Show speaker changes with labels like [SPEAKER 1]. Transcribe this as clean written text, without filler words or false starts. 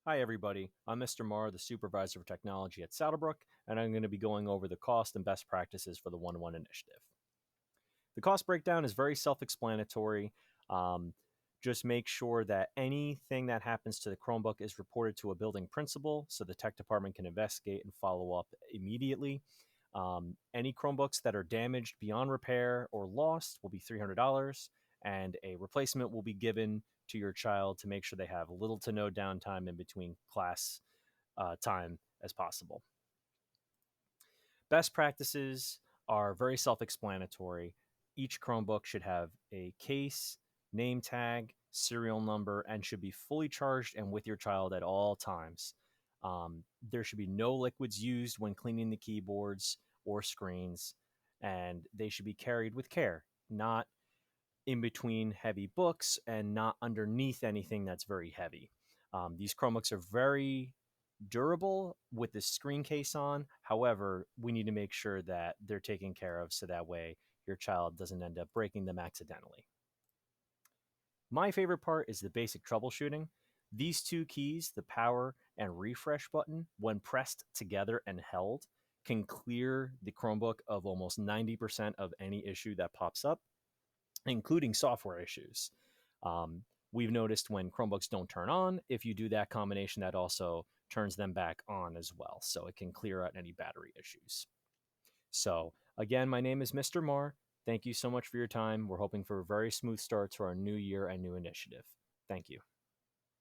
[SPEAKER 1] Hi, everybody. I'm Mr. Marr, the Supervisor of Technology at Saddlebrook, and I'm going to be going over the cost and best practices for the 1-1 initiative. The cost breakdown is very self explanatory. Um, just make sure that anything that happens to the Chromebook is reported to a building principal so the tech department can investigate and follow up immediately. Any Chromebooks that are damaged beyond repair or lost will be $300, and a replacement will be given to your child to make sure they have little to no downtime in between class time as possible. Best practices are very self explanatory. Each Chromebook should have a case, name tag, serial number, and should be fully charged and with your child at all times. There should be no liquids used when cleaning the keyboards or screens, and they should be carried with care, not in between heavy books and not underneath anything that's very heavy. These Chromebooks are very durable with the screen case on. However, we need to make sure that they're taken care of so that way your child doesn't end up breaking them accidentally. My favorite part is the basic troubleshooting. These two keys, the power and refresh button, when pressed together and held, can clear the Chromebook of almost 90% of any issue that pops up, including software issues. Um, we've noticed when Chromebooks don't turn on, if you do that combination, that also turns them back on as well. So it can clear out any battery issues. So, again, my name is Mr. Marr. Thank you so much for your time. We're hoping for a very smooth start to our new year and new initiative. Thank you.